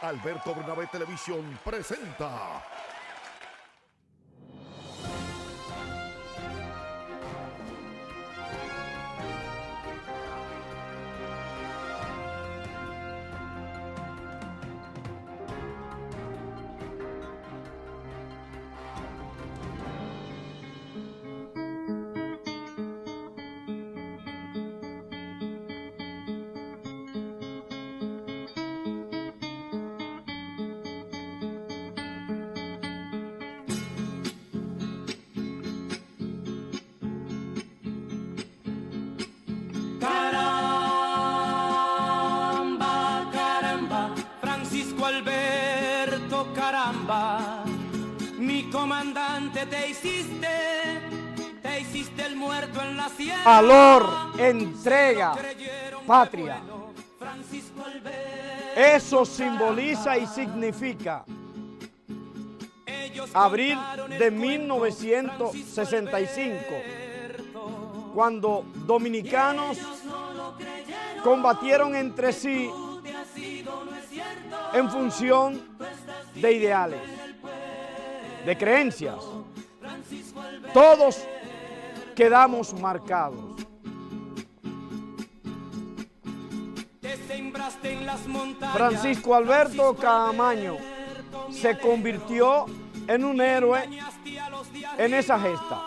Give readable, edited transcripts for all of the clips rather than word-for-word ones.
Alberto Bernabé Televisión presenta. Alberto, caramba, mi comandante te hiciste el muerto en la sierra. Valor, entrega, patria. Eso simboliza y significa abril de 1965, cuando dominicanos combatieron entre sí en función de ideales, de creencias. Todos quedamos marcados. Francisco Alberto Caamaño se convirtió en un héroe en esa gesta.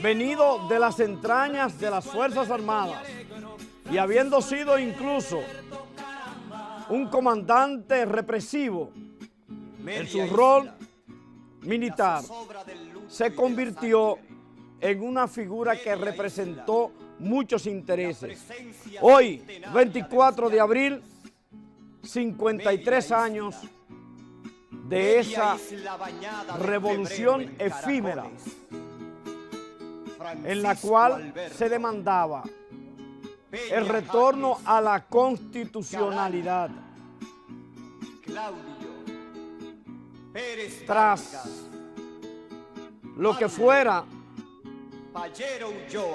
Venido de las entrañas de las Fuerzas Armadas y habiendo sido incluso un comandante represivo en su rol militar, se convirtió en una figura que representó muchos intereses. Hoy, 24 de abril, 53 años de esa revolución efímera en la cual se demandaba el retorno a la constitucionalidad tras lo que fuera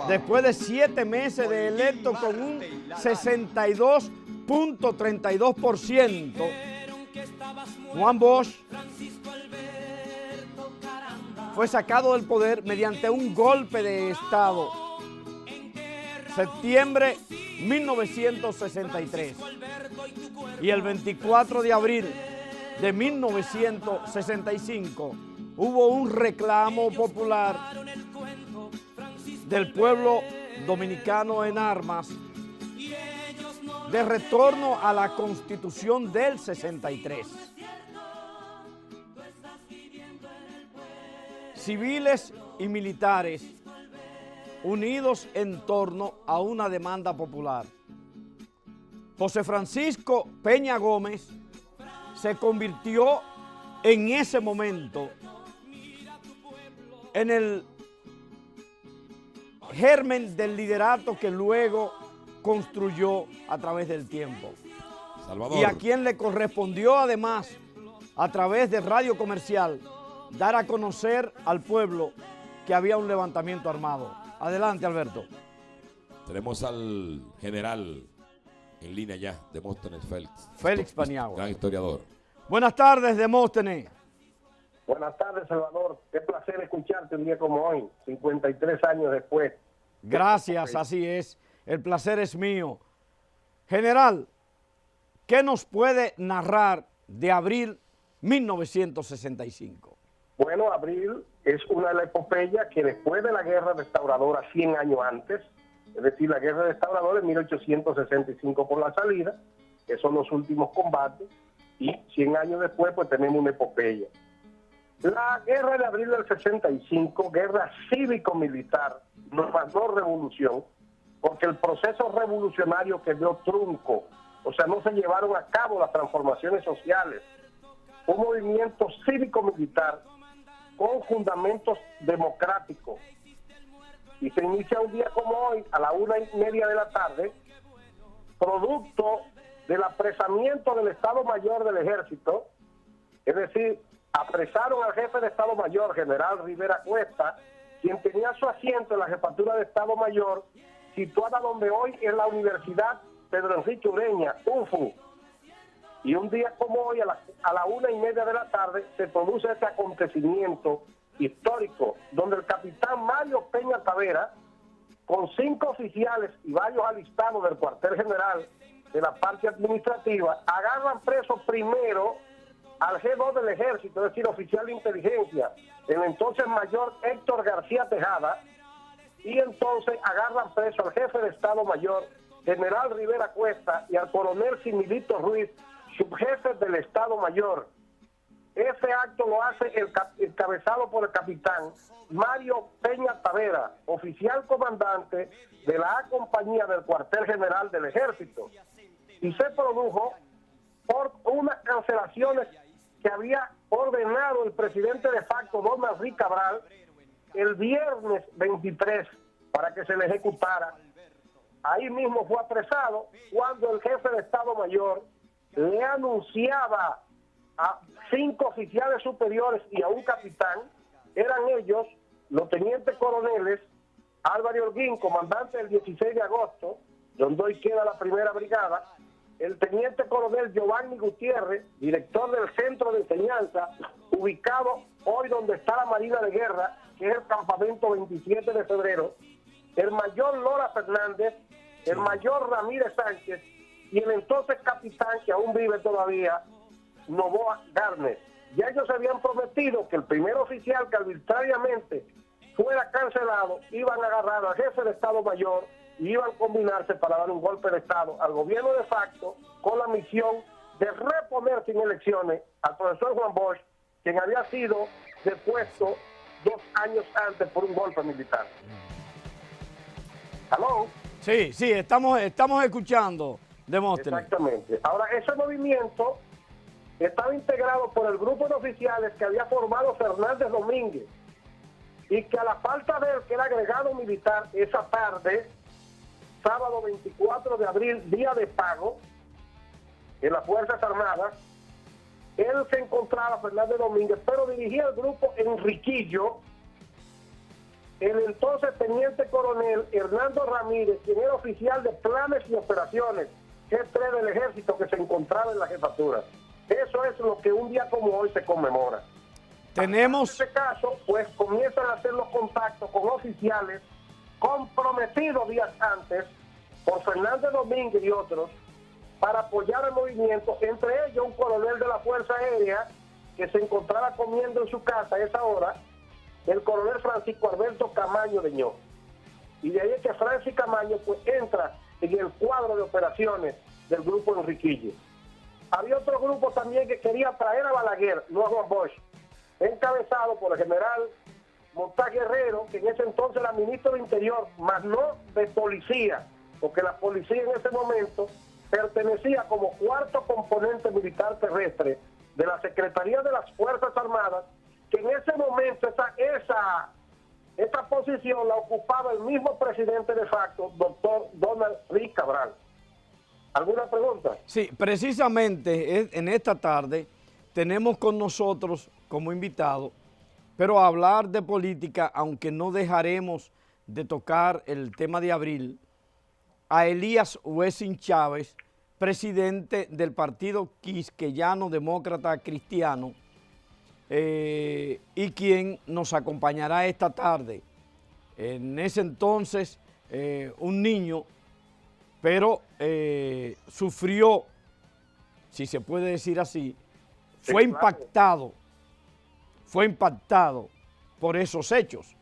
después de 7 meses de electo con un 62.32%. Juan Bosch fue sacado del poder mediante un golpe de Estado. Septiembre 1963. Y el 24 de abril de 1965 hubo un reclamo popular del pueblo dominicano en armas de retorno a la Constitución del 63. Civiles y militares unidos en torno a una demanda popular. José Francisco Peña Gómez se convirtió en ese momento en el germen del liderato que luego construyó a través del tiempo. Salvador. Y a quien le correspondió además, a través de Radio Comercial, dar a conocer al pueblo que había un levantamiento armado. Adelante, Alberto. Tenemos al general en línea ya, Demóstenes Félix. Félix Paniagua. Gran historiador. Buenas tardes, Demóstenes. Buenas tardes, Salvador. Qué placer escucharte un día como hoy, 53 años después. Gracias, así es. El placer es mío. General, ¿qué nos puede narrar de abril 1965? Bueno, abril es una de las epopeyas que después de la guerra restauradora, 100 años antes, es decir, la guerra restauradora en 1865 por la salida, que son los últimos combates, y 100 años después pues tenemos una epopeya. La guerra de abril del 65, guerra cívico-militar, no revolución, porque el proceso revolucionario que dio trunco, o sea, no se llevaron a cabo las transformaciones sociales, un movimiento cívico-militar con fundamentos democráticos, y se inicia un día como hoy, a la 1:30 de la tarde, producto del apresamiento del Estado Mayor del Ejército, es decir, apresaron al jefe de Estado Mayor, general Rivera Cuesta, quien tenía su asiento en la jefatura de Estado Mayor, situada donde hoy es la Universidad Pedro Enrique Ureña, UFU, Y un día como hoy, a la 1:30 de la tarde, se produce este acontecimiento histórico, donde el capitán Mario Peña Tavera, con 5 oficiales y varios alistados del cuartel general de la parte administrativa, agarran preso primero al G2 del ejército, es decir, oficial de inteligencia, el entonces mayor Héctor García Tejada, y entonces agarran preso al jefe de Estado Mayor, general Rivera Cuesta, y al coronel Similito Ruiz, subjefe del Estado Mayor. Ese acto lo hace encabezado por el capitán Mario Peña Tavera, oficial comandante de la A compañía del cuartel general del ejército. Y se produjo por unas cancelaciones que había ordenado el presidente de facto, don Henry Cabral, el viernes 23, para que se le ejecutara. Ahí mismo fue apresado cuando el jefe de Estado Mayor le anunciaba a 5 oficiales superiores y a un capitán. Eran ellos los tenientes coroneles Álvaro Holguín, comandante del 16 de agosto, donde hoy queda la primera brigada, el teniente coronel Giovanni Gutiérrez, director del centro de enseñanza, ubicado hoy donde está la Marina de Guerra, que es el campamento 27 de febrero, el mayor Lora Fernández, el mayor Ramírez Sánchez y el entonces capitán, que aún vive todavía, Novoa Garnes. Ya ellos habían prometido que el primer oficial que arbitrariamente fuera cancelado, iban a agarrar al jefe de Estado Mayor y iban a combinarse para dar un golpe de Estado al gobierno de facto con la misión de reponer sin elecciones al profesor Juan Bosch, quien había sido depuesto 2 años antes por un golpe militar. ¿Aló? Sí, estamos escuchando, Demóstenes. Exactamente. Ahora, ese movimiento estaba integrado por el grupo de oficiales que había formado Fernández Domínguez, y que a la falta de él, que era agregado militar, esa tarde, sábado 24 de abril, día de pago, en las Fuerzas Armadas, él se encontraba, Fernández Domínguez, pero dirigía el grupo Enriquillo, el entonces teniente coronel Hernando Ramírez, quien era oficial de planes y operaciones, G3 del ejército, que se encontraba en la jefatura. Eso es lo que un día como hoy se conmemora. Tenemos... En este caso, pues comienzan a hacer los contactos con oficiales comprometidos días antes por Fernández Domínguez y otros para apoyar el movimiento, entre ellos un coronel de la Fuerza Aérea que se encontraba comiendo en su casa a esa hora, el coronel Francisco Alberto Camaño de Ño. Y de ahí es que Francis Camaño pues entra en el cuadro de operaciones del grupo Enriquillo. Había otro grupo también que quería traer a Balaguer, no a Juan Bosch, encabezado por el general Montá Guerrero, que en ese entonces era ministro de Interior, más no de policía, porque la policía en ese momento pertenecía como cuarto componente militar terrestre de la Secretaría de las Fuerzas Armadas, que en ese momento esa posición la ocupaba el mismo presidente de facto, doctor Donald Rick Cabral. ¿Alguna pregunta? Sí, precisamente en esta tarde tenemos con nosotros como invitado, pero a hablar de política, aunque no dejaremos de tocar el tema de abril, a Elías Wessing Chávez, presidente del Partido Quisqueyano Demócrata Cristiano, y quien nos acompañará esta tarde. En ese entonces, un niño, pero sufrió, si se puede decir así, fue impactado por esos hechos.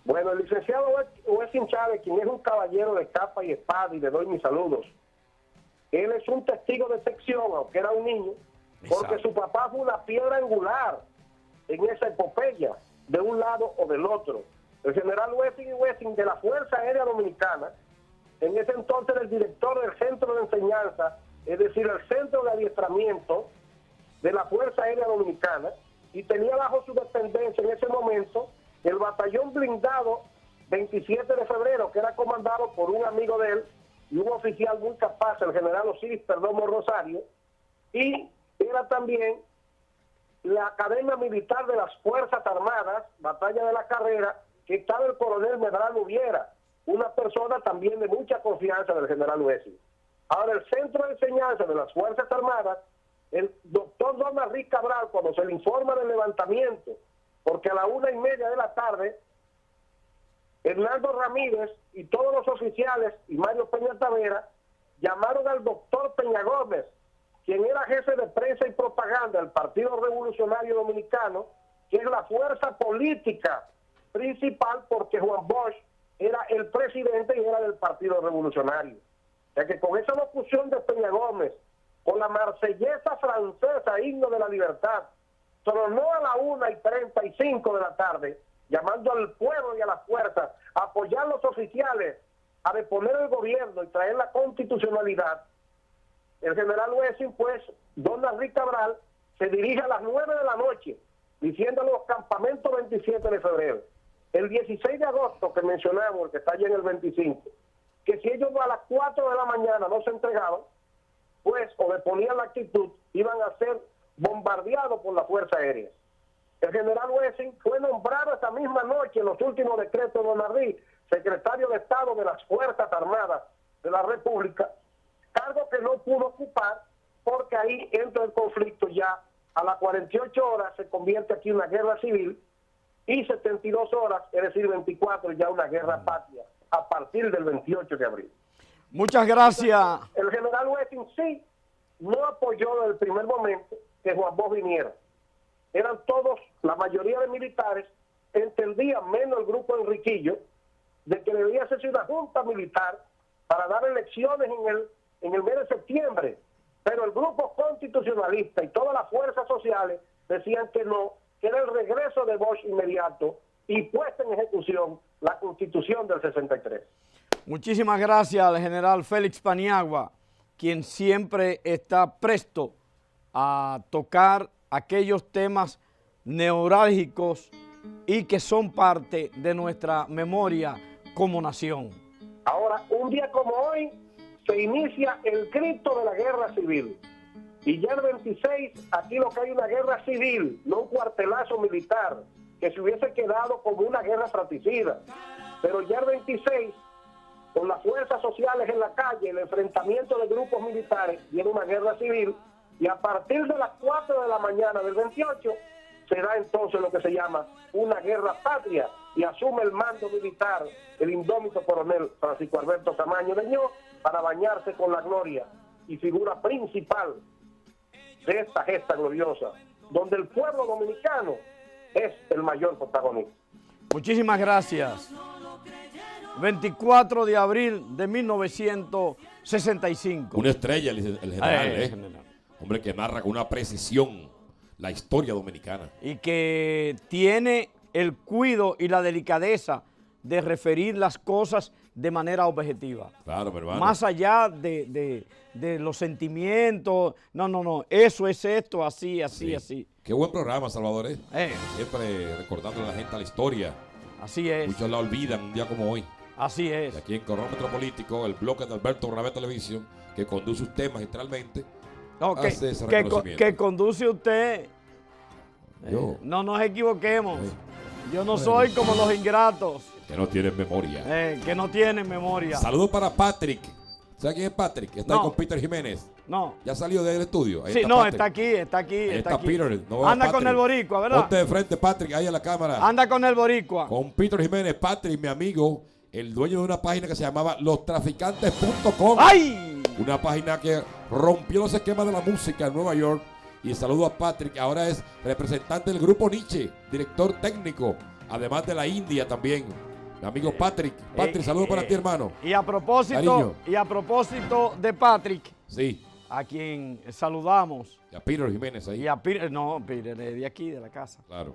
Bueno, el licenciado Wessing Chávez, quien es un caballero de capa y espada, y le doy mis saludos, él es un testigo de excepción, aunque era un niño, porque su papá fue una piedra angular en esa epopeya, de un lado o del otro. El general Wessing de la Fuerza Aérea Dominicana, en ese entonces el director del centro de enseñanza, es decir, el centro de adiestramiento de la Fuerza Aérea Dominicana, y tenía bajo su dependencia en ese momento el batallón blindado 27 de febrero, que era comandado por un amigo de él y un oficial muy capaz, el general Osiris Perdomo Rosario, y era también la Academia Militar de las Fuerzas Armadas, Batalla de la Carrera, que estaba el coronel Medrano Viera, una persona también de mucha confianza del general Wessing. Ahora, el centro de enseñanza de las Fuerzas Armadas el doctor Donald Rick Cabral, cuando se le informa del levantamiento, porque a la 1:30 de la tarde, Hernando Ramírez y todos los oficiales y Mario Peña Tavera llamaron al doctor Peña Gómez, quien era jefe de prensa y propaganda del Partido Revolucionario Dominicano, que es la fuerza política principal, porque Juan Bosch era el presidente y era del Partido Revolucionario. O sea que con esa locución de Peña Gómez, con la marsellesa francesa, himno de la libertad, tronó a la 1:35 de la tarde, llamando al pueblo y a las fuerzas a apoyar a los oficiales, a deponer el gobierno y traer la constitucionalidad. El general Wessing, pues, Donald Rick Cabral, se dirige a las 9 de la noche, diciendo a los campamentos 27 de febrero, el 16 de agosto que mencionamos, el que está allí en el 25, que si ellos a las 4 de la mañana no se entregaban, pues, o deponían la actitud, iban a ser bombardeados por la Fuerza Aérea. El general Wessing fue nombrado esa misma noche en los últimos decretos de Donald Rick, secretario de Estado de las Fuerzas Armadas de la República, cargo que no pudo ocupar porque ahí entra el conflicto ya. A las 48 horas se convierte aquí en una guerra civil y 72 horas, es decir, 24, ya una guerra patria a partir del 28 de abril. Muchas gracias. El general Wessing sí no apoyó desde el primer momento que Juan Bosch viniera. Eran todos, la mayoría de militares, entendían, menos el grupo Enriquillo, de que debía hacerse una junta militar para dar elecciones en el mes de septiembre. Pero el grupo constitucionalista y todas las fuerzas sociales decían que no, que era el regreso de Bosch inmediato y puesta en ejecución la Constitución del 63. Muchísimas gracias al general Félix Paniagua, quien siempre está presto a tocar aquellos temas neurálgicos y que son parte de nuestra memoria como nación. Ahora, un día como hoy, se inicia el grito de la guerra civil. Y ya el 26, aquí lo que hay una guerra civil, no un cuartelazo militar, que se hubiese quedado como una guerra fratricida. Pero ya el 26, con las fuerzas sociales en la calle, el enfrentamiento de grupos militares, viene una guerra civil, y a partir de las 4 de la mañana del 28, se da entonces lo que se llama una guerra patria, y asume el mando militar el indómito coronel Francisco Alberto Camaño Deñó, para bañarse con la gloria y figura principal de esta gesta gloriosa, donde el pueblo dominicano es el mayor protagonista. Muchísimas gracias. 24 de abril de 1965. Una estrella el general, general. Hombre que narra con una precisión la historia dominicana. Y que tiene el cuidado y la delicadeza de referir las cosas de manera objetiva. Claro, mi hermano. Más allá de los sentimientos. No. Eso es esto, así. Qué buen programa, Salvador. Siempre recordando a la gente la historia. Así es. Muchos la olvidan un día como hoy. Así es. Y aquí en Cronómetro Político, el bloque de Alberto Bernabé Televisión, que conduce usted magistralmente, hace ese reconocimiento. Que conduce usted. Yo. No nos equivoquemos. Yo no soy como los ingratos. Que no tienen memoria. Que no tienen memoria. Saludos para Patrick. ¿Sabe quién es Patrick? Está ahí No. con Peter Jiménez. No. Ya salió del estudio. Ahí Sí, está no, Patrick. está aquí. Ahí está aquí. Peter. No veo a Anda con Patrick. el boricua, ¿verdad? Ponte de frente, Patrick, ahí a la cámara. Anda con el boricua. Con Peter Jiménez. Patrick, mi amigo, el dueño de una página que se llamaba lostraficantes.com. ¡Ay! Una página que rompió los esquemas de la música en Nueva York. Y saludo a Patrick, ahora es representante del grupo Nietzsche, director técnico, además de la India también. Mi amigo Patrick. Patrick, saludos para ti, hermano. Y a propósito de Patrick, Sí, a quien saludamos, y a Peter Jiménez ahí. y a Peter, Peter de aquí, de la casa. Claro.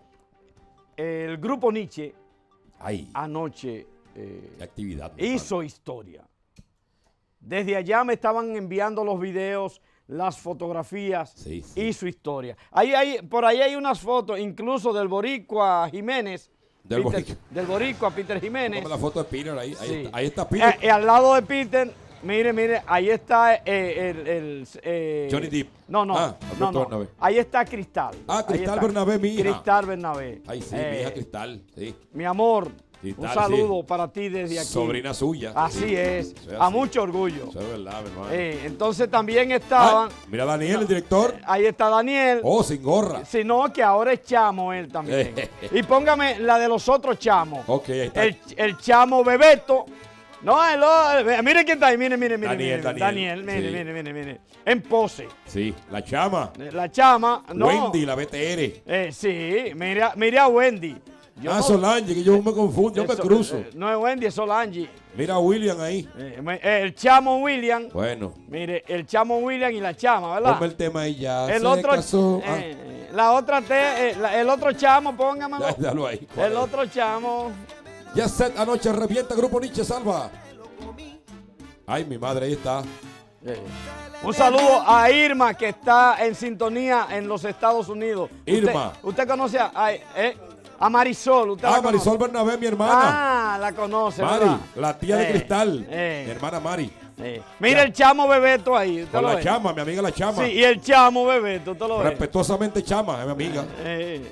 El grupo Nietzsche Ahí, anoche qué actividad. mi hizo historia. Desde allá me estaban enviando los videos, las fotografías, Sí. hizo historia. Por ahí hay unas fotos, incluso del boricua Jiménez. Del boricua. Del boricua Peter Jiménez. Ponme la foto de Peter ahí. Sí. Ahí está Peter. Al lado de Peter, mire, ahí está Johnny Depp. No. Alberto Bernabé. Ahí está Cristal. Ah, Ahí Cristal está. Bernabé, mi hija. Cristal Bernabé. Ay, sí, mi hija Cristal. Sí. Mi amor, Y Un tal, saludo sí. para ti desde aquí. Sobrina suya. Así es, Eso es a así. mucho orgullo. Eso es verdad, mi hermano. Entonces también estaban, Mira Daniel, el director. ahí está Daniel. Oh, sin gorra. Sino que ahora es chamo él también. Y póngame la de los otros chamos. Ok, ahí está. El chamo Bebeto. No, mire quién está ahí, mire. Daniel, Mire. En pose. Sí, la chama. La chama, no. Wendy, la BTR. Sí, mire a Wendy. Yo no- Solange, que yo me confundo, yo me eso, cruzo. no es Wendy, es Solange. Mira a William ahí. El chamo William. Bueno, Mire, el chamo William y la chama, ¿verdad? ponme el tema ahí ya. El se otro, casó. la otra el otro chamo, póngamelo. Déjalo ahí. ¿Cuál El es? otro chamo. Ya set anoche revienta Grupo Nietzsche, salva. Ay, mi madre, ahí está. Un saludo a Irma, que está en sintonía en los Estados Unidos. Irma. ¿Usted conoce a Marisol? ¿Usted la conoce? Marisol Bernabé, mi hermana. Ah, la conoce, Mari, ¿verdad? la tía de cristal. Mi eh. hermana Mari. Mira el chamo Bebeto ahí. ¿usted Con lo la ve? chama, mi amiga la chama. Sí, y el chamo Bebeto, ¿usted lo ve? Respetuosamente chama, es mi amiga.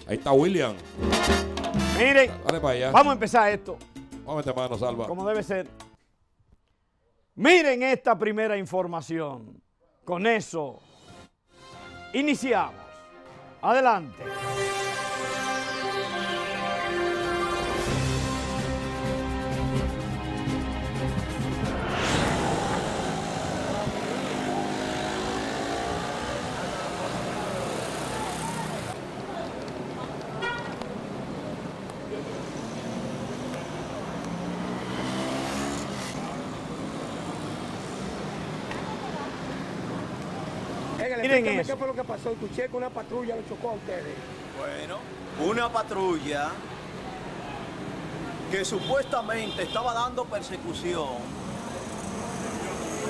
Ahí está William. Miren, Dale para allá. vamos a empezar esto, Vamos a meter mano, salva. como debe ser. Miren esta primera información. Con eso, iniciamos. Adelante. Miren eso. ¿Qué fue lo que pasó? Escuché que una patrulla lo chocó a ustedes. Bueno, una patrulla que supuestamente estaba dando persecución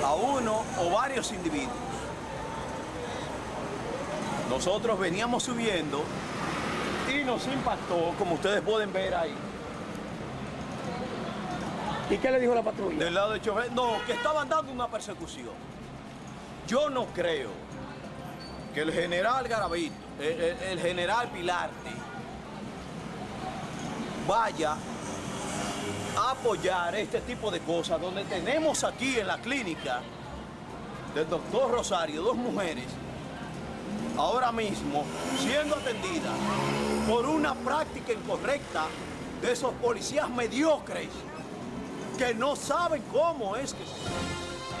a uno o varios individuos. Nosotros veníamos subiendo y nos impactó, como ustedes pueden ver ahí. ¿Y qué le dijo la patrulla? Del lado del chofer, no, que estaban dando una persecución. Yo no creo que el general Garavito, el general Pilarte, vaya a apoyar este tipo de cosas, donde tenemos aquí en la clínica del doctor Rosario 2 mujeres ahora mismo siendo atendidas por una práctica incorrecta de esos policías mediocres que no saben cómo es que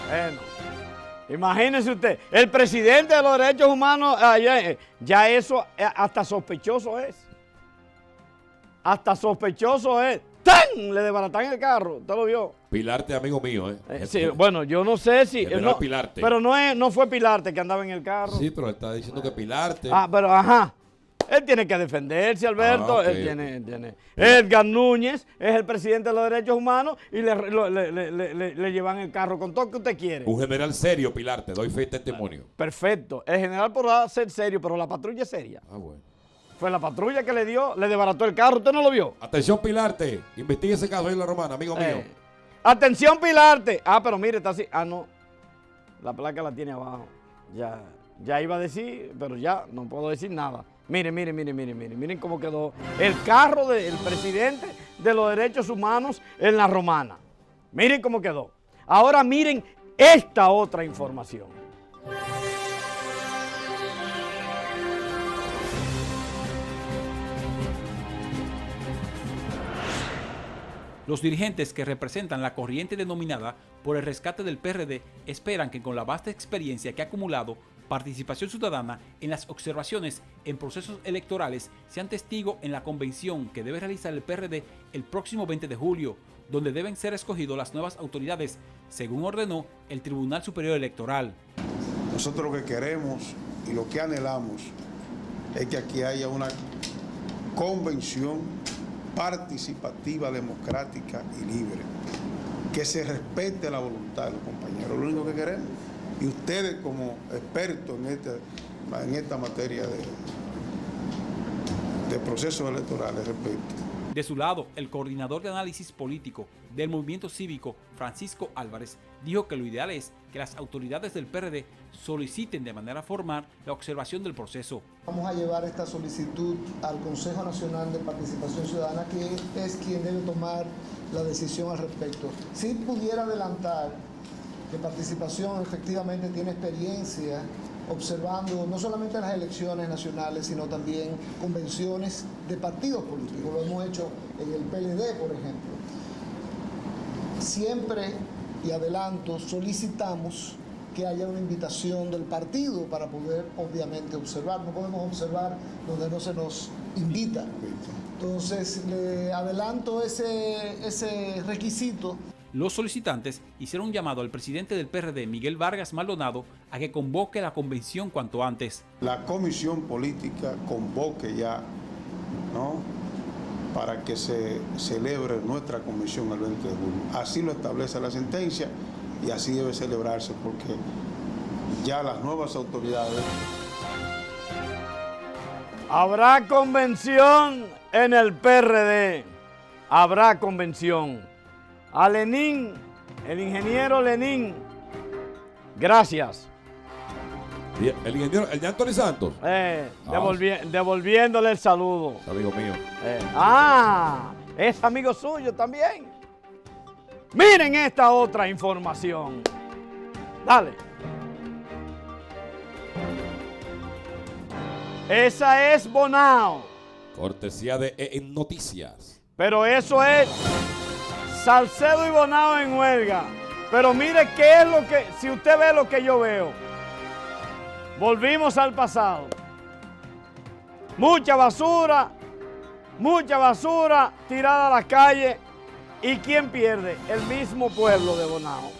Bueno, imagínese usted, el presidente de los derechos humanos, ya eso hasta sospechoso es. Hasta sospechoso es. ¡Tan! Le desbaratan el carro, ¿usted lo vio? Pilarte, amigo mío, Sí, bueno, yo no sé si... General no, Pilarte. Pero no fue Pilarte que andaba en el carro. Sí, pero él está diciendo que Pilarte. Pero ajá. Él tiene que defenderse, Alberto. Ok. Él tiene. Edgar Núñez es el presidente de los derechos humanos y le llevan el carro con todo lo que usted quiere. Un general serio, Pilarte, doy fe y testimonio. Perfecto. El general podrá ser serio, pero la patrulla es seria. Ah, bueno. Fue la patrulla que le desbarató el carro. ¿Usted no lo vio? Atención, Pilarte. Investigue ese caso ahí en La Romana, amigo mío. Atención, Pilarte. Pero mire, está así. No. La placa la tiene abajo. Ya iba a decir, pero ya no puedo decir nada. Miren cómo quedó el carro del presidente de los derechos humanos en La Romana. Miren cómo quedó. Ahora miren esta otra información. Los dirigentes que representan la corriente denominada por el rescate del PRD esperan que con la vasta experiencia que ha acumulado participación ciudadana en las observaciones en procesos electorales sean testigo en la convención que debe realizar el PRD el próximo 20 de julio, donde deben ser escogidas las nuevas autoridades, según ordenó el Tribunal Superior Electoral. Nosotros lo que queremos y lo que anhelamos es que aquí haya una convención participativa, democrática y libre, que se respete la voluntad de los compañeros, lo único que queremos. Y ustedes como expertos en esta materia de procesos electorales, respeto. De su lado, el coordinador de análisis político del movimiento cívico, Francisco Álvarez, dijo que lo ideal es que las autoridades del PRD soliciten de manera formal la observación del proceso. Vamos a llevar esta solicitud al Consejo Nacional de Participación Ciudadana, que es quien debe tomar la decisión al respecto. Si pudiera adelantar que Participación efectivamente tiene experiencia observando no solamente las elecciones nacionales, sino también convenciones de partidos políticos. Lo hemos hecho en el PLD, por ejemplo. Siempre, y adelanto, solicitamos que haya una invitación del partido para poder, obviamente, observar. No podemos observar donde no se nos invita. Entonces, le adelanto ese requisito. Los solicitantes hicieron un llamado al presidente del PRD, Miguel Vargas Maldonado, a que convoque la convención cuanto antes. La comisión política convoque ya, ¿no?, para que se celebre nuestra convención el 20 de junio. Así lo establece la sentencia y así debe celebrarse, porque ya las nuevas autoridades... Habrá convención en el PRD. Habrá convención. A Lenín, el ingeniero Lenín, gracias. El ingeniero, el de Anthony Santos. Devolviéndole el saludo. Amigo mío. Es amigo suyo también. Miren esta otra información. Dale. Esa es Bonao. Cortesía de En Noticias. Pero eso es Salcedo y Bonao en huelga. Pero mire qué es lo que, si usted ve lo que yo veo. Volvimos al pasado. Mucha basura tirada a la calle. ¿Y quién pierde? El mismo pueblo de Bonao.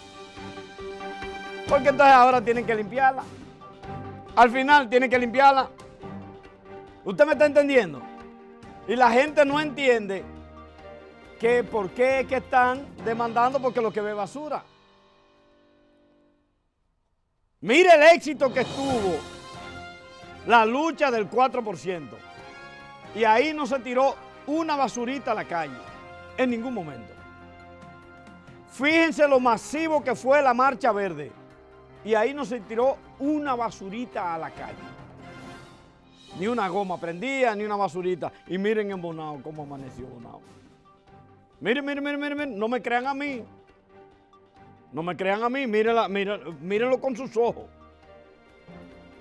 Porque entonces ahora tienen que limpiarla. Al final tienen que limpiarla. ¿Usted me está entendiendo? Y la gente no entiende que por qué es que están demandando porque lo que ve basura. Mire el éxito que estuvo la lucha del 4%. Y ahí no se tiró una basurita a la calle, en ningún momento. Fíjense lo masivo que fue la Marcha Verde. Y ahí no se tiró una basurita a la calle. Ni una goma prendida, ni una basurita. Y miren en Bonao cómo amaneció Bonao. Miren, no me crean a mí. No me crean a mí, mírenlo con sus ojos.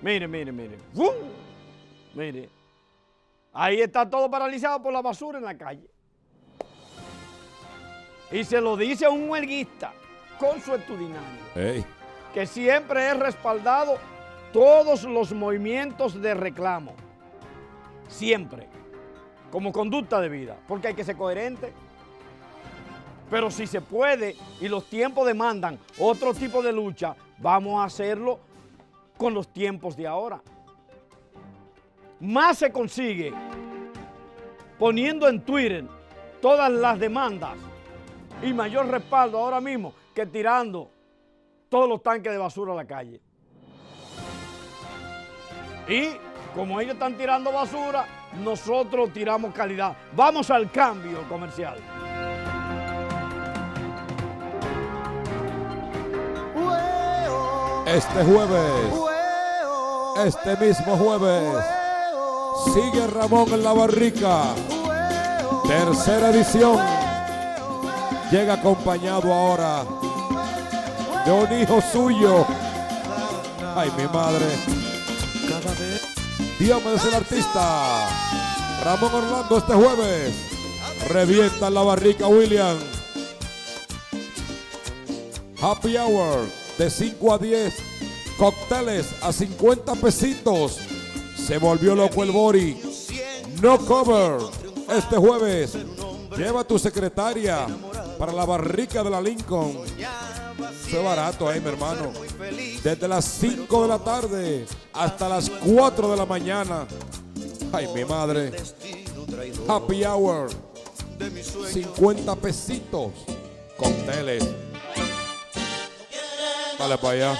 Miren. ¡Bum! Mire. Ahí está todo paralizado por la basura en la calle. Y se lo dice a un huelguista consuetudinario, que siempre es respaldado todos los movimientos de reclamo. Siempre. Como conducta de vida. Porque hay que ser coherente. Pero si se puede y los tiempos demandan otro tipo de lucha, vamos a hacerlo con los tiempos de ahora. Más se consigue poniendo en Twitter todas las demandas y mayor respaldo ahora mismo que tirando todos los tanques de basura a la calle. Y como ellos están tirando basura, nosotros tiramos calidad. Vamos al cambio comercial. Este jueves, este mismo jueves, sigue Ramón en la Barrica, tercera edición. Llega acompañado ahora de un hijo suyo. Ay, mi madre. Diomedes el artista. Ramón Orlando este jueves. Revienta en la Barrica William. Happy Hour de 5 a 10. Cócteles a 50 pesitos. Se volvió loco el Bori. No cover. Este jueves. Lleva a tu secretaria para la Barrica de la Lincoln. Eso es barato, mi hermano. Desde las 5 de la tarde hasta las 4 de la mañana. Ay, mi madre. Happy Hour. 50 pesitos. Cócteles. Dale para allá.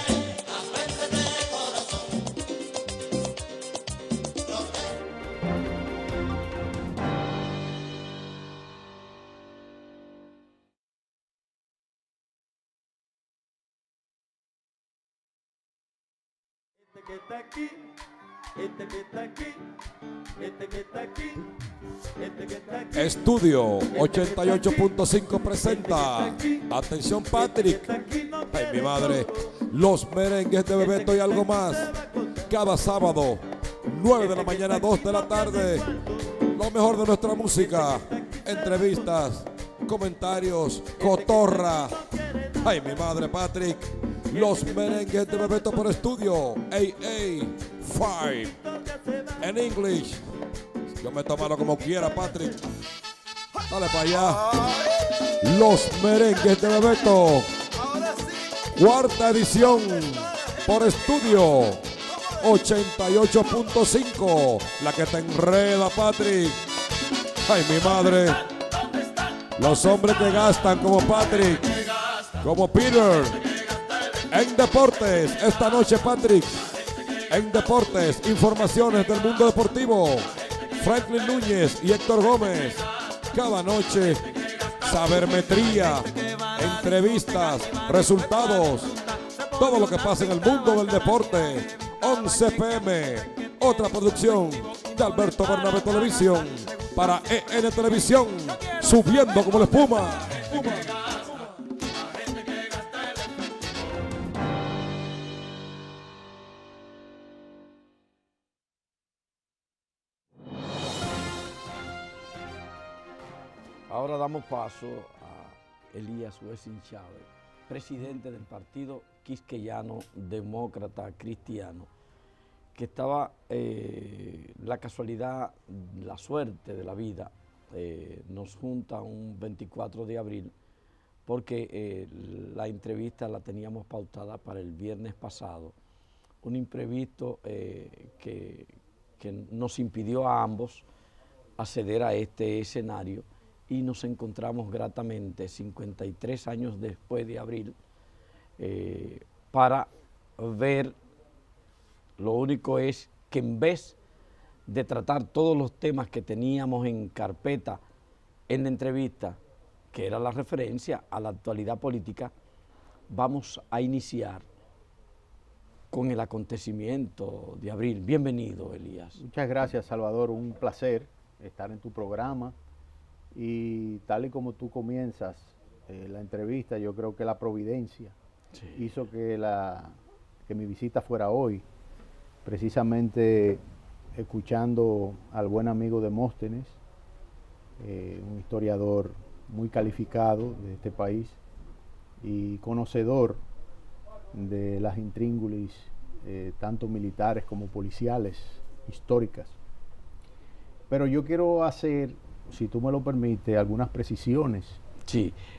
que está aquí, este que está aquí, este que está aquí, este que está aquí. Estudio 88.5 presenta. Atención, Patrick. Ay, mi madre. Los merengues de Bebeto y algo más. Cada sábado, 9 de la mañana, 2 de la tarde. Lo mejor de nuestra música. Entrevistas, comentarios, cotorra. Ay, mi madre, Patrick. Los merengues de Bebeto por estudio. AA5. En English. Yo me tomarlo como quiera, Patrick. Dale para allá. Los merengues de Bebeto. Cuarta edición. Por estudio. 88.5. La que te enreda, Patrick. Ay, mi madre. Los hombres que gastan como Patrick. Como Peter. En deportes. Esta noche, Patrick. En deportes. Informaciones del mundo deportivo. Franklin Núñez y Héctor Gómez. Cada noche, sabermetría, entrevistas, resultados, todo lo que pasa en el mundo del deporte. 11 p.m. Otra producción de Alberto Bernabé Televisión para EN Televisión, subiendo como la espuma. Ahora damos paso a Elías Wessing Chávez, presidente del Partido Quisqueyano Demócrata Cristiano, que estaba la casualidad, la suerte de la vida, nos junta un 24 de abril, porque la entrevista la teníamos pautada para el viernes pasado, un imprevisto que nos impidió a ambos acceder a este escenario, y nos encontramos gratamente 53 años después de abril para ver. Lo único es que en vez de tratar todos los temas que teníamos en carpeta en la entrevista, que era la referencia a la actualidad política, vamos a iniciar con el acontecimiento de abril. Bienvenido, Elías. Muchas gracias, Salvador. Un placer estar en tu programa. Y tal y como tú comienzas la entrevista, yo creo que la providencia hizo que mi visita fuera hoy, precisamente escuchando al buen amigo Demóstenes, un historiador muy calificado de este país y conocedor de las intríngulis, tanto militares como policiales, históricas. Pero yo quiero hacer, si tú me lo permites, algunas precisiones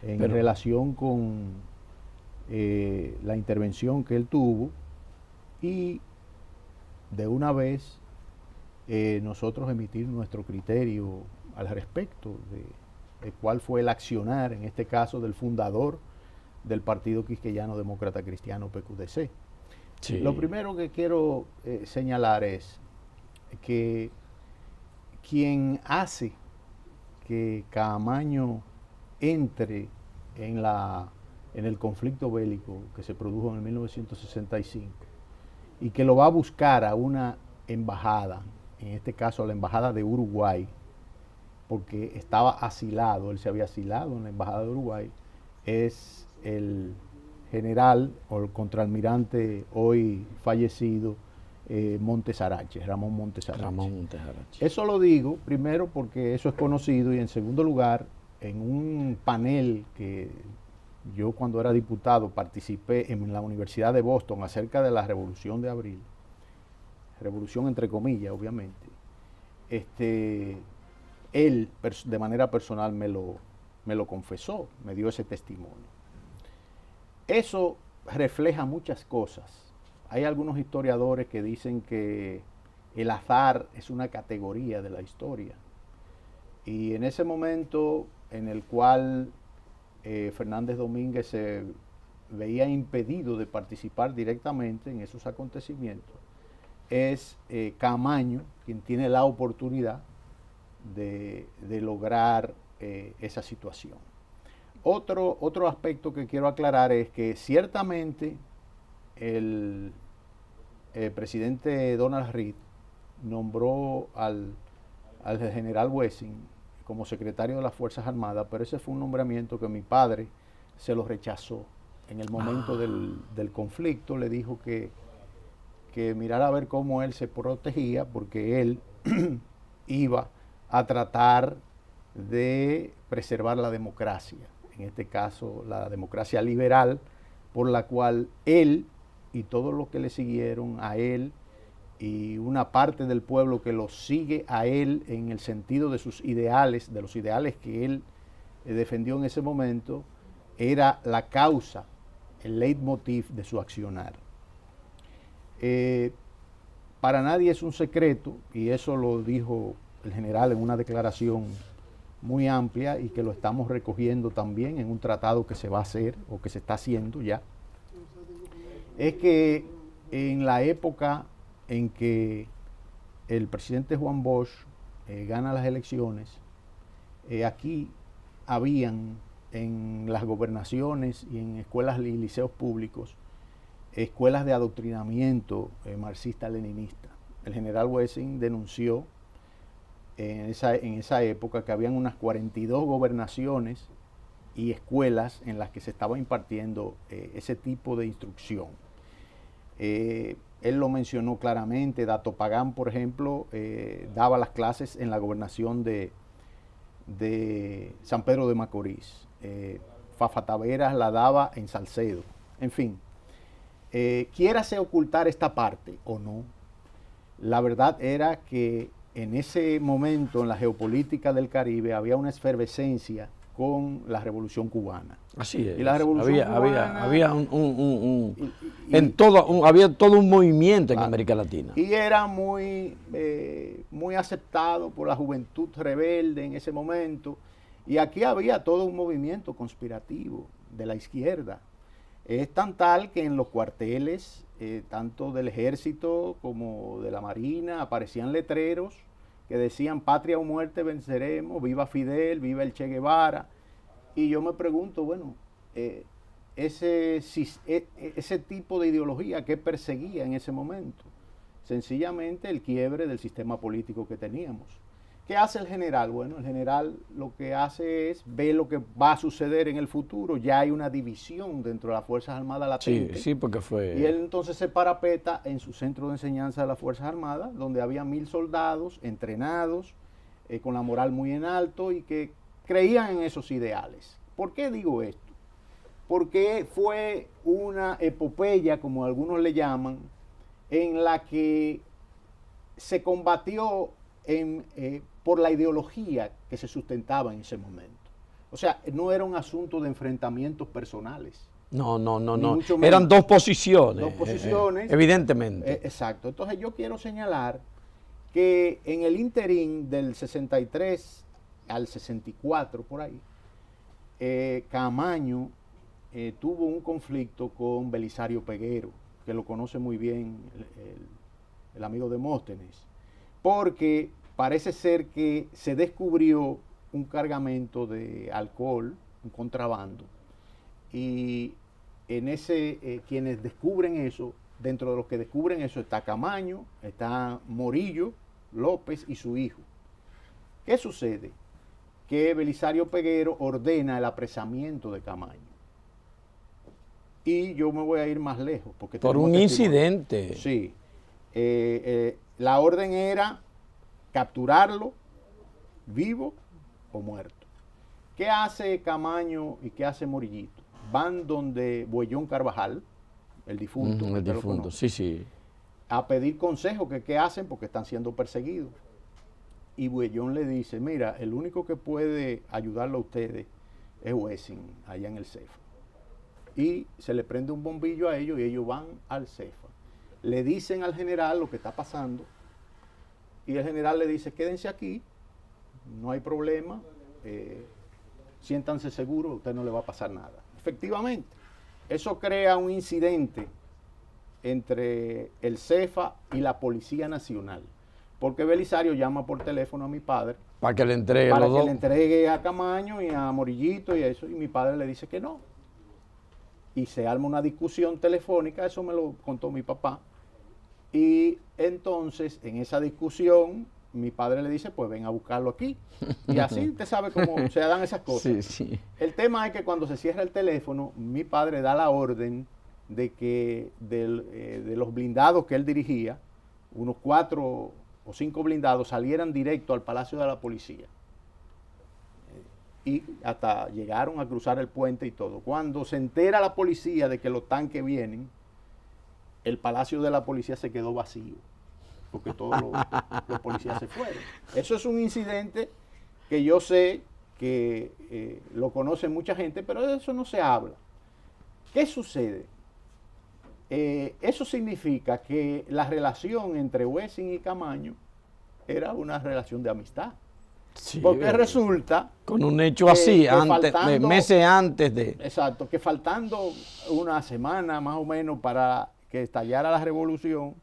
en relación con la intervención que él tuvo, y de una vez nosotros emitir nuestro criterio al respecto de cuál fue el accionar, en este caso del fundador del Partido Quisqueyano Demócrata Cristiano, PQDC. Lo primero que quiero señalar es que quien hace que Caamaño entre en el conflicto bélico que se produjo en el 1965 y que lo va a buscar a una embajada, en este caso a la embajada de Uruguay, porque estaba asilado, él se había asilado en la embajada de Uruguay, es el general o el contraalmirante hoy fallecido Montesarache, Ramón Montesarache. Eso lo digo primero porque eso es conocido, y en segundo lugar, en un panel que yo cuando era diputado participé en la Universidad de Boston acerca de la Revolución de Abril, revolución entre comillas, obviamente, él de manera personal me lo confesó, me dio ese testimonio. Eso refleja muchas cosas. Hay algunos historiadores que dicen que el azar es una categoría de la historia. Y en ese momento en el cual Fernández Domínguez se veía impedido de participar directamente en esos acontecimientos, es Caamaño quien tiene la oportunidad de lograr esa situación. Otro aspecto que quiero aclarar es que ciertamente el el presidente Donald Reed nombró al general Wessing como secretario de las Fuerzas Armadas, pero ese fue un nombramiento que mi padre se lo rechazó. En el momento del conflicto le dijo que mirara a ver cómo él se protegía, porque él iba a tratar de preservar la democracia, en este caso la democracia liberal, por la cual él y todos los que le siguieron a él y una parte del pueblo que lo sigue a él en el sentido de sus ideales, de los ideales que él defendió en ese momento, era la causa, el leitmotiv de su accionar. Para nadie es un secreto, y eso lo dijo el general en una declaración muy amplia y que lo estamos recogiendo también en un tratado que se va a hacer o que se está haciendo ya, es que en la época en que el presidente Juan Bosch gana las elecciones, aquí habían en las gobernaciones y en escuelas y liceos públicos escuelas de adoctrinamiento marxista-leninista. El general Wessing denunció en esa época que habían unas 42 gobernaciones y escuelas en las que se estaba impartiendo ese tipo de instrucción. Él lo mencionó claramente. Dato Pagán, por ejemplo, daba las clases en la gobernación de San Pedro de Macorís. Fafa Taveras la daba en Salcedo. En fin, quiérase ocultar esta parte o no, la verdad era que en ese momento en la geopolítica del Caribe había una efervescencia con la Revolución Cubana. Así es. Y la Revolución Cubana, había había todo un movimiento en América Latina. Y era muy aceptado por la juventud rebelde en ese momento. Y aquí había todo un movimiento conspirativo de la izquierda. Es tan tal que en los cuarteles, tanto del ejército como de la marina, aparecían letreros que decían patria o muerte venceremos, viva Fidel, viva el Che Guevara. Y yo me pregunto, bueno, ese tipo de ideología, ¿qué perseguía en ese momento? Sencillamente el quiebre del sistema político que teníamos. ¿Qué hace el general? Bueno, el general lo que hace es ver lo que va a suceder en el futuro. Ya hay una división dentro de las Fuerzas Armadas latente. Sí, porque fue... Y él entonces se parapeta en su centro de enseñanza de las Fuerzas Armadas, donde había 1000 soldados entrenados, con la moral muy en alto y que creían en esos ideales. ¿Por qué digo esto? Porque fue una epopeya, como algunos le llaman, en la que se combatió por la ideología que se sustentaba en ese momento. O sea, no era un asunto de enfrentamientos personales. No. Eran dos posiciones. Dos posiciones. Evidentemente. Exacto. Entonces yo quiero señalar que en el interín del 63 al 64, por ahí, Camaño tuvo un conflicto con Belisario Peguero, que lo conoce muy bien el amigo Demóstenes, porque parece ser que se descubrió un cargamento de alcohol, un contrabando, y en quienes descubren eso, dentro de los que descubren eso está Camaño, está Morillo López y su hijo. ¿Qué sucede? Que Belisario Peguero ordena el apresamiento de Camaño. Y yo me voy a ir más lejos. Porque por un incidente. Sí. La orden era capturarlo vivo o muerto. ¿Qué hace Camaño y qué hace Morillito? Van donde Buellón Carvajal, el difunto. El difunto, sí. A pedir consejo que qué hacen porque están siendo perseguidos. Y Buellón le dice, mira, el único que puede ayudarlo a ustedes es Wessing, allá en el CEFA. Y se le prende un bombillo a ellos y ellos van al CEFA. Le dicen al general lo que está pasando y el general le dice, quédense aquí, no hay problema, siéntanse seguros, a usted no le va a pasar nada. Efectivamente, eso crea un incidente entre el CEFA y la Policía Nacional. Porque Belisario llama por teléfono a mi padre. Para que le entregue Para que le entregue a Camaño y a Morillito y eso. Y mi padre le dice que no. Y se arma una discusión telefónica, eso me lo contó mi papá. Y entonces, en esa discusión, mi padre le dice, pues ven a buscarlo aquí. Y así usted sabe cómo se dan esas cosas. Sí, sí. El tema es que cuando se cierra el teléfono, mi padre da la orden de que de los blindados que él dirigía, unos 4 o 5 blindados salieran directo al Palacio de la Policía. Y hasta llegaron a cruzar el puente y todo. Cuando se entera la policía de que los tanques vienen, el Palacio de la Policía se quedó vacío, porque todos los policías se fueron. Eso es un incidente que yo sé que lo conoce mucha gente, pero de eso no se habla. ¿Qué sucede? Eso significa que la relación entre Wessing y Camaño era una relación de amistad. Sí, porque resulta... Con un hecho así, meses antes de... Exacto, que faltando una semana más o menos para que estallara la revolución,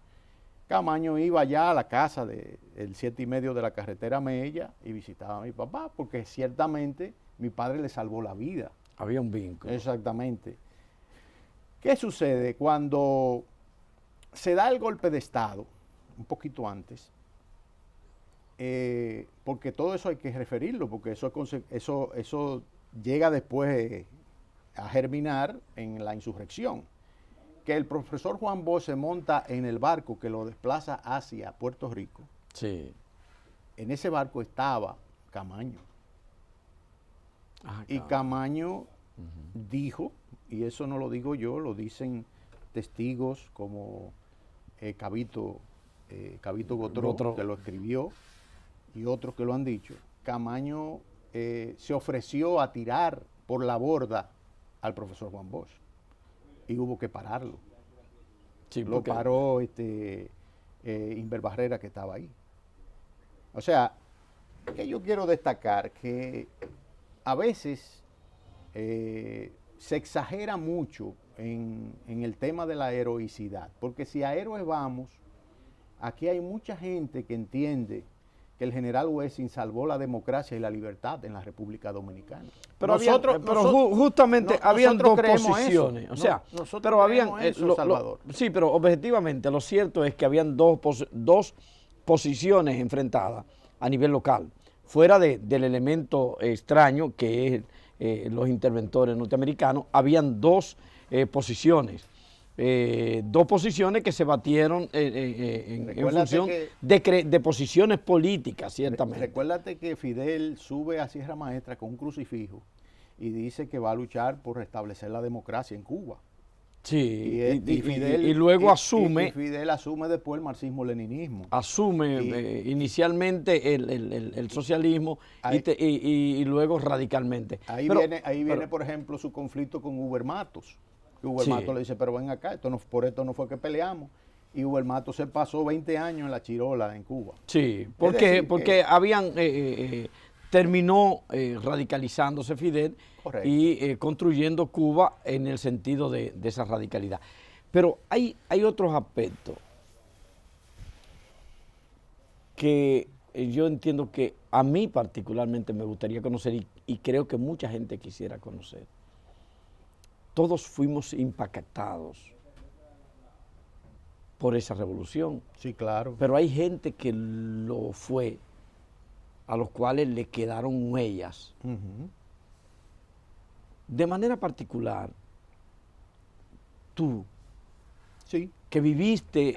Camaño iba ya a la casa del 7,5 de la carretera Mella y visitaba a mi papá, porque ciertamente mi padre le salvó la vida. Había un vínculo. Exactamente. ¿Qué sucede? Cuando se da el golpe de Estado, un poquito antes, porque todo eso hay que referirlo, porque eso llega después a germinar en la insurrección. Que el profesor Juan Bosch se monta en el barco que lo desplaza hacia Puerto Rico. Sí. En ese barco estaba Camaño. Y Camaño dijo, y eso no lo digo yo, lo dicen testigos como Cabito Gotró, que lo escribió, y otros que lo han dicho. Camaño se ofreció a tirar por la borda al profesor Juan Bosch y hubo que pararlo. Sí, lo paró Inver Barrera, que estaba ahí. O sea, que yo quiero destacar que a veces se exagera mucho en el tema de la heroicidad, porque si a héroes vamos, aquí hay mucha gente que entiende que el general Wessing salvó la democracia y la libertad en la República Dominicana. Pero justamente habían dos posiciones. O sea, pero habían sí, pero objetivamente lo cierto es que habían dos posiciones enfrentadas a nivel local, fuera del elemento extraño que es los interventores norteamericanos. Habían dos posiciones. Dos posiciones que se batieron en función de posiciones políticas, ciertamente. Recuérdate que Fidel sube a Sierra Maestra con un crucifijo y dice que va a luchar por restablecer la democracia en Cuba. Sí, y luego asume... Y Fidel asume después el marxismo-leninismo. Asume inicialmente el socialismo y luego radicalmente. Ahí viene, por ejemplo, su conflicto con Huber Matos. Huber Matos le dice, pero ven acá, por esto no fue que peleamos. Y Huber Matos se pasó 20 años en la Chirola, en Cuba. Sí, porque habían terminó radicalizándose Fidel. Correcto. Y construyendo Cuba en el sentido de esa radicalidad. Pero hay otros aspectos que yo entiendo que a mí particularmente me gustaría conocer y creo que mucha gente quisiera conocer. Todos fuimos impactados por esa revolución. Sí, claro. Pero hay gente que lo fue, a los cuales le quedaron huellas. De manera particular, tú, sí, que viviste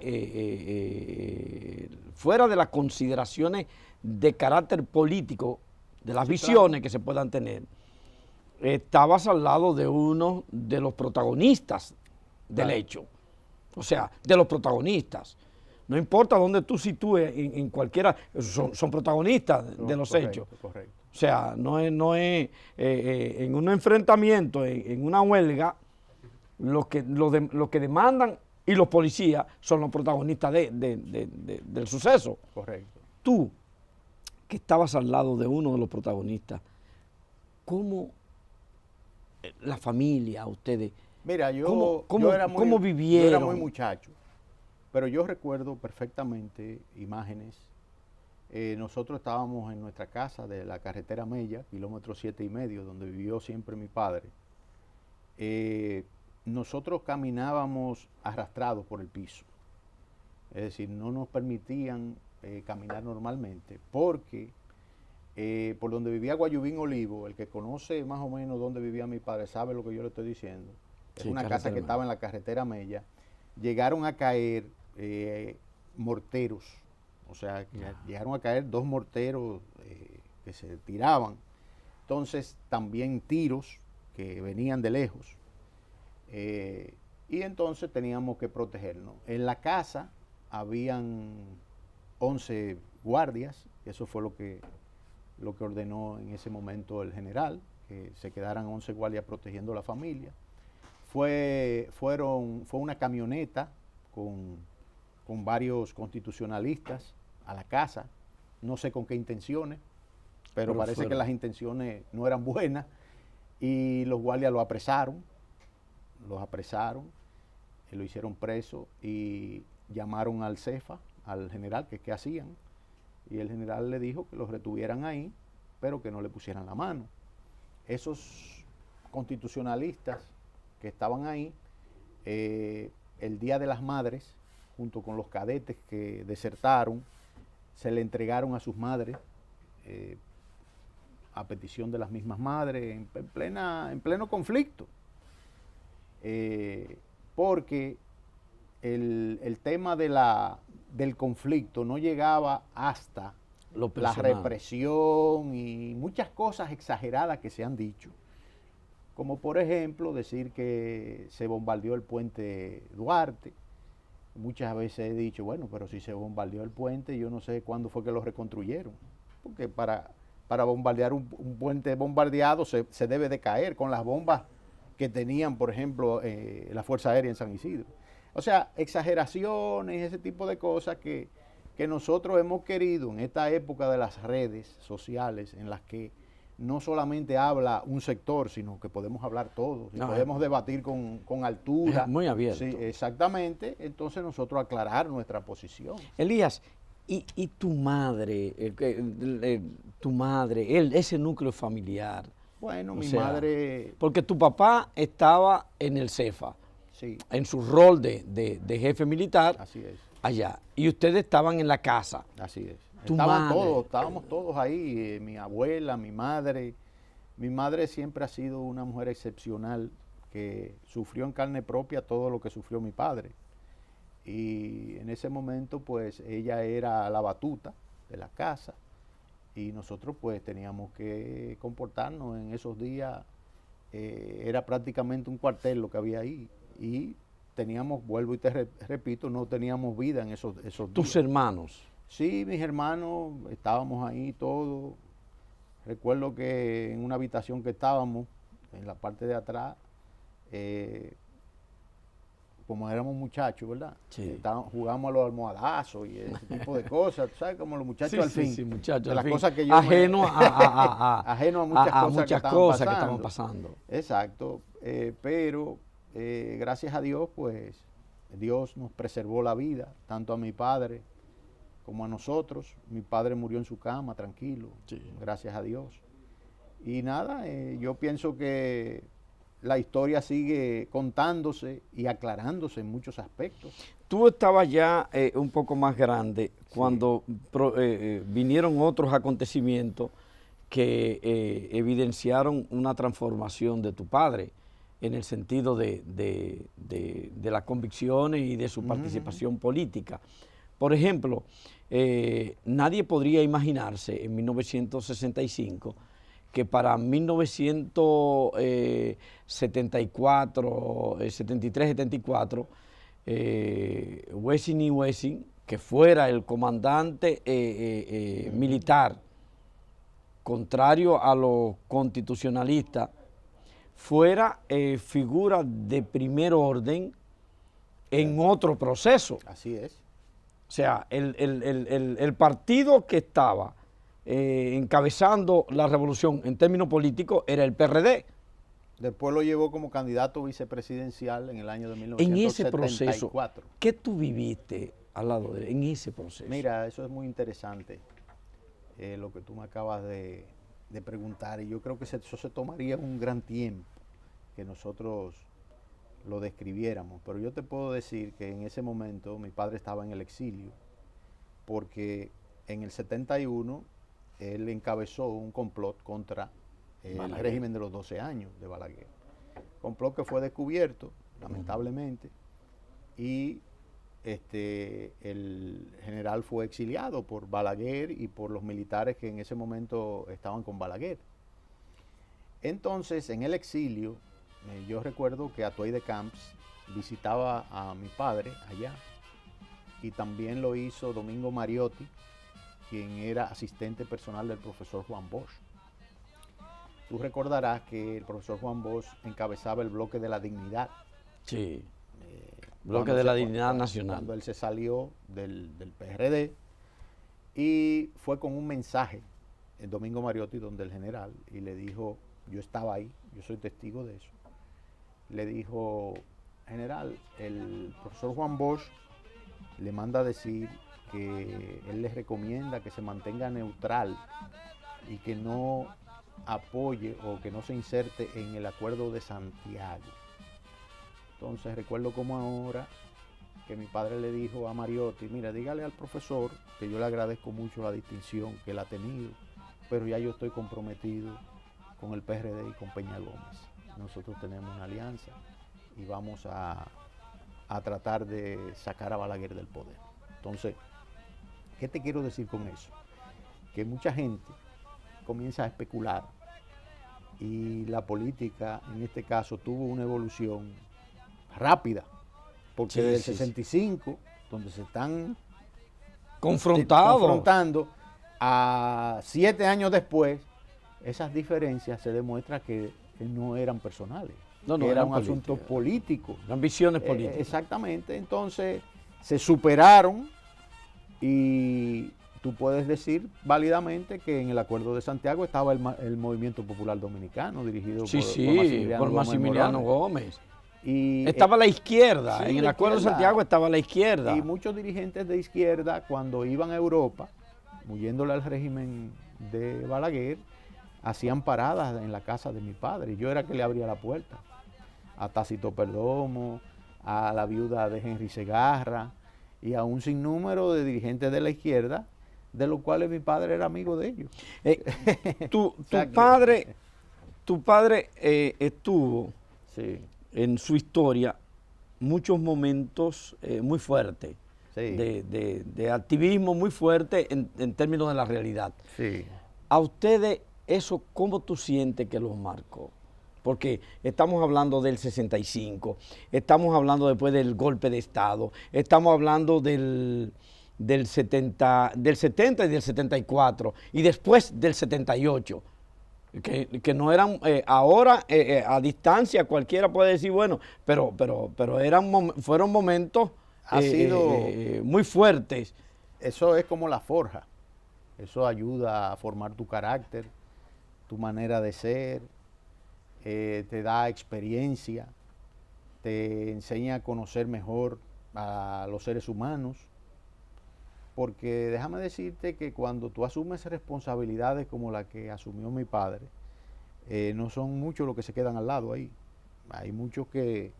fuera de las consideraciones de carácter político, de las visiones que se puedan tener, estabas al lado de uno de los protagonistas del hecho. O sea, de los protagonistas. No importa dónde tú sitúes en cualquiera, son protagonistas de los hechos. Correcto. O sea, no es en un enfrentamiento, en una huelga, lo que demandan y los policías son los protagonistas del suceso. Correcto. Tú, que estabas al lado de uno de los protagonistas, ¿cómo la familia, ustedes, mira, cómo vivieron? Yo era muy muchacho, pero yo recuerdo perfectamente imágenes. Nosotros estábamos en nuestra casa de la carretera Mella, kilómetro 7,5, donde vivió siempre mi padre. Nosotros caminábamos arrastrados por el piso. Es decir, no nos permitían caminar normalmente, porque por donde vivía Guayubín Olivo, el que conoce más o menos dónde vivía mi padre sabe lo que yo le estoy diciendo. Es Sí, una casa que carretera estaba en la carretera Mella. Llegaron a caer morteros, o sea, llegaron a caer 2 morteros que se tiraban. Entonces, también tiros que venían de lejos. Y entonces teníamos que protegernos. En la casa habían 11 guardias, eso fue lo que ordenó en ese momento el general, que se quedaran 11 guardias protegiendo a la familia. Fue una camioneta con varios constitucionalistas a la casa, no sé con qué intenciones, pero parece que las intenciones no eran buenas, y los guardias los apresaron, lo hicieron preso y llamaron al CEFA, al general, que qué hacían, y el general le dijo que los retuvieran ahí, pero que no le pusieran la mano. Esos constitucionalistas que estaban ahí, el Día de las Madres, junto con los cadetes que desertaron, se le entregaron a sus madres, a petición de las mismas madres, en pleno conflicto. Porque el tema del conflicto no llegaba hasta la represión y muchas cosas exageradas que se han dicho. Como por ejemplo decir que se bombardeó el puente Duarte. Muchas veces he dicho, bueno, pero si se bombardeó el puente, yo no sé cuándo fue que lo reconstruyeron. Porque para bombardear un puente bombardeado se debe de caer con las bombas que tenían, por ejemplo, la Fuerza Aérea en San Isidro. O sea, exageraciones, ese tipo de cosas que nosotros hemos querido en esta época de las redes sociales, en las que no solamente habla un sector, sino que podemos hablar todos, y podemos debatir con altura. Muy abierto. Sí, exactamente. Entonces nosotros aclarar nuestra posición. Elías, y tu madre, ese núcleo familiar. Bueno, mi madre... Porque tu papá estaba en el CEFA, sí, en su rol de jefe militar. Así es. Allá. Y ustedes estaban en la casa. Así es. Estábamos todos ahí, mi abuela, mi madre. Mi madre siempre ha sido una mujer excepcional que sufrió en carne propia todo lo que sufrió mi padre. Y en ese momento, pues, ella era la batuta de la casa y nosotros, pues, teníamos que comportarnos en esos días. Era prácticamente un cuartel lo que había ahí y teníamos, vuelvo y te repito, no teníamos vida en esos días. ¿Tus hermanos? Sí, mis hermanos, estábamos ahí todos. Recuerdo que en una habitación que estábamos, en la parte de atrás, como éramos muchachos, ¿verdad? Sí. Jugábamos a los almohadazos y ese tipo de cosas, ¿sabes? Como los muchachos al fin. Sí, muchachos de al las fin. cosas que yo ajeno a muchas cosas que estaban estaban pasando. Exacto, pero gracias a Dios, pues, Dios nos preservó la vida, tanto a mi padre como a nosotros. Mi padre murió en su cama, tranquilo, gracias a Dios. Y nada, yo pienso que la historia sigue contándose y aclarándose en muchos aspectos. Tú estabas ya un poco más grande cuando vinieron otros acontecimientos que evidenciaron una transformación de tu padre en el sentido de las convicciones y de su participación política. Por ejemplo, nadie podría imaginarse en 1965 que para 73-74, Wessing y Wessing, que fuera el comandante militar, contrario a los constitucionalistas, fuera figura de primer orden en otro proceso. Así es. O sea, el partido que estaba encabezando la revolución en términos políticos era el PRD. Después lo llevó como candidato vicepresidencial en el año de 1974. En ese proceso, ¿qué tú viviste al lado de él, en ese proceso? Mira, eso es muy interesante, lo que tú me acabas de preguntar, y yo creo que eso se tomaría un gran tiempo que nosotros lo describiéramos, pero yo te puedo decir que en ese momento mi padre estaba en el exilio, porque en el 71 él encabezó un complot contra el régimen de los 12 años de Balaguer. Complot que fue descubierto, lamentablemente, y el general fue exiliado por Balaguer y por los militares que en ese momento estaban con Balaguer. Entonces, en el exilio, yo recuerdo que Atuey de Camps visitaba a mi padre allá, y también lo hizo Domingo Mariotti, quien era asistente personal del profesor Juan Bosch. Tú recordarás que el profesor Juan Bosch encabezaba el bloque de la dignidad. Sí, bloque de la dignidad nacional. Cuando él se salió del PRD, y fue con un mensaje, el Domingo Mariotti, donde el general, y le dijo, yo estaba ahí, yo soy testigo de eso, le dijo, general, el profesor Juan Bosch le manda a decir que él les recomienda que se mantenga neutral y que no apoye o que no se inserte en el Acuerdo de Santiago. Entonces recuerdo como ahora que mi padre le dijo a Mariotti, mira, dígale al profesor que yo le agradezco mucho la distinción que él ha tenido, pero ya yo estoy comprometido con el PRD y con Peña Gómez. Nosotros tenemos una alianza y vamos a tratar de sacar a Balaguer del poder. Entonces, ¿qué te quiero decir con eso? Que mucha gente comienza a especular, y la política en este caso tuvo una evolución rápida, porque desde el 65, donde se están confrontando, a 7 años después, esas diferencias se demuestra que no eran personales, eran asuntos políticos. Ambiciones políticas. Exactamente, entonces se superaron, y tú puedes decir válidamente que en el Acuerdo de Santiago estaba el Movimiento Popular Dominicano, dirigido por Maximiliano Gómez. Y estaba la izquierda, en el Acuerdo de Santiago estaba la izquierda. Y muchos dirigentes de izquierda, cuando iban a Europa, huyéndole al régimen de Balaguer, hacían paradas en la casa de mi padre, y yo era que le abría la puerta. A Tácito Perdomo, a la viuda de Henry Segarra, y a un sinnúmero de dirigentes de la izquierda, de los cuales mi padre era amigo de ellos. Tu padre estuvo en su historia muchos momentos muy fuertes, de activismo muy fuerte en términos de la realidad. Sí. A ustedes, eso, ¿cómo tú sientes que los marcó? Porque estamos hablando del 65, estamos hablando después del golpe de Estado, estamos hablando del 70 y del 74, y después del 78, que no eran, ahora a distancia cualquiera puede decir, bueno, pero fueron momentos muy fuertes. Eso es como la forja, eso ayuda a formar tu carácter, tu manera de ser, te da experiencia, te enseña a conocer mejor a los seres humanos, porque déjame decirte que cuando tú asumes responsabilidades como la que asumió mi padre, no son muchos los que se quedan al lado ahí. Hay muchos que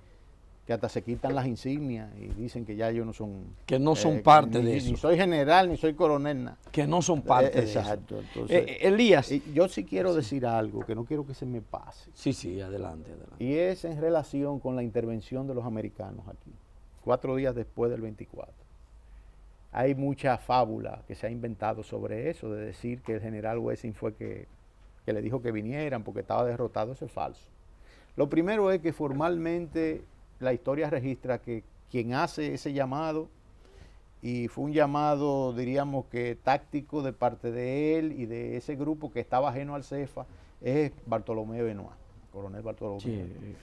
hasta se quitan las insignias y dicen que ya ellos no son... Que no son parte de eso. Ni soy general, ni soy coronel, nada. Que no son parte de eso. Exacto. Entonces, Elías. Yo sí quiero decir algo que no quiero que se me pase. Sí, adelante. Y es en relación con la intervención de los americanos aquí, 4 días después del 24. Hay mucha fábula que se ha inventado sobre eso, de decir que el general Wessing fue que le dijo que vinieran porque estaba derrotado. Eso es falso. Lo primero es que formalmente la historia registra que quien hace ese llamado, y fue un llamado, diríamos que táctico de parte de él y de ese grupo que estaba ajeno al CEFA, es Bartolomé Benoit, coronel Bartolomé Benoit.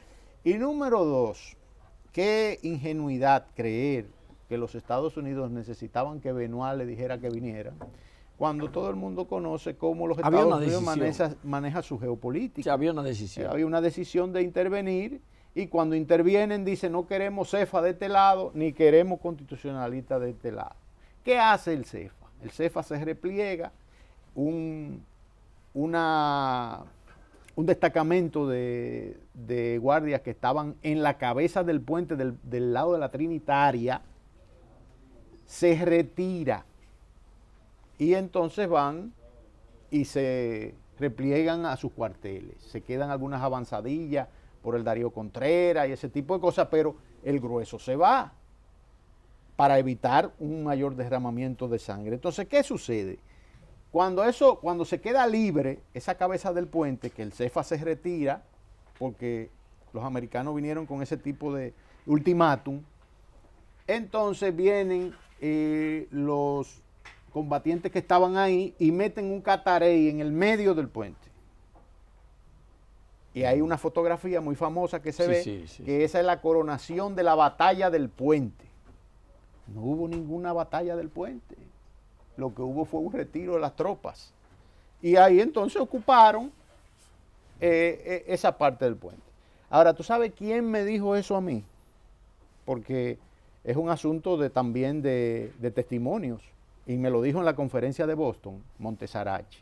Y número 2, qué ingenuidad creer que los Estados Unidos necesitaban que Benoit le dijera que viniera, cuando todo el mundo conoce cómo los Estados Unidos maneja su geopolítica. Había una decisión. Había una decisión de intervenir, y cuando intervienen dicen no queremos CEFA de este lado, ni queremos constitucionalistas de este lado. ¿Qué hace el CEFA? El CEFA se repliega, una un destacamento de guardias que estaban en la cabeza del puente del lado de la Trinitaria, se retira y entonces van y se repliegan a sus cuarteles. Se quedan algunas avanzadillas por el Darío Contreras y ese tipo de cosas, pero el grueso se va para evitar un mayor derramamiento de sangre. Entonces, ¿qué sucede? Cuando se queda libre esa cabeza del puente, que el CEFA se retira, porque los americanos vinieron con ese tipo de ultimátum, entonces vienen los combatientes que estaban ahí y meten un catarey en el medio del puente. Y hay una fotografía muy famosa que se ve, que esa es la coronación de la batalla del puente. No hubo ninguna batalla del puente. Lo que hubo fue un retiro de las tropas. Y ahí entonces ocuparon esa parte del puente. Ahora, ¿tú sabes quién me dijo eso a mí? Porque es un asunto también de testimonios. Y me lo dijo en la conferencia de Boston, Montesarache.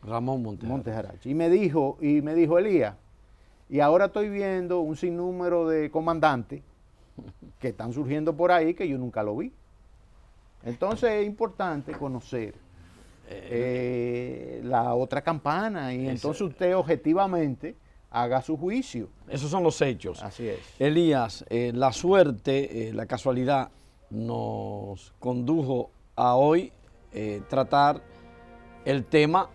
Ramón Montesarache. Y me dijo, Elías, y ahora estoy viendo un sinnúmero de comandantes que están surgiendo por ahí que yo nunca lo vi. Entonces es importante conocer la otra campana y entonces usted objetivamente haga su juicio. Esos son los hechos. Así es. Elías, la suerte, la casualidad nos condujo a hoy tratar el tema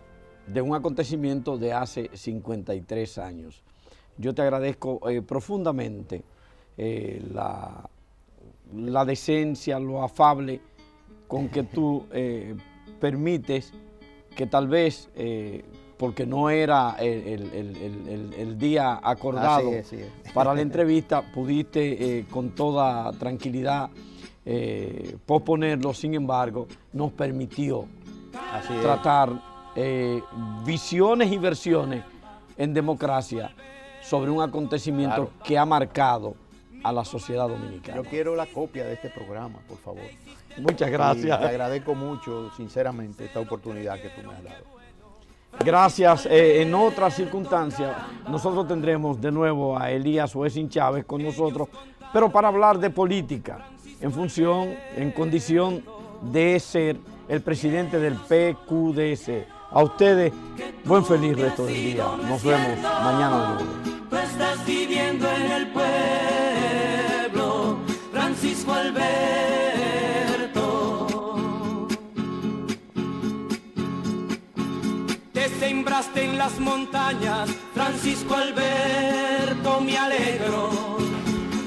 de un acontecimiento de hace 53 años. Yo te agradezco profundamente la decencia, lo afable con que tú permites que tal vez, porque no era el día acordado para la entrevista, pudiste con toda tranquilidad posponerlo. Sin embargo, nos permitió tratar visiones y versiones en democracia sobre un acontecimiento que ha marcado a la sociedad dominicana. Yo quiero la copia de este programa, por favor. Muchas gracias. Y te agradezco mucho, sinceramente, esta oportunidad que tú me has dado. Gracias. En otras circunstancias, nosotros tendremos de nuevo a Elías Oesín Chávez con nosotros, pero para hablar de política, en condición de ser el presidente del PQDC. A ustedes, buen feliz resto del día. Nos vemos mañana de nuevo. Tú estás viviendo en el pueblo, Francisco Alberto. Te sembraste en las montañas, Francisco Alberto, me alegro.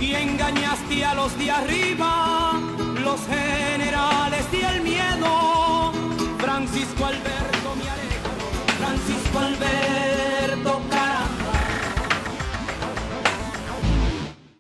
Y engañaste a los de arriba, los generales y el miedo, Francisco Alberto.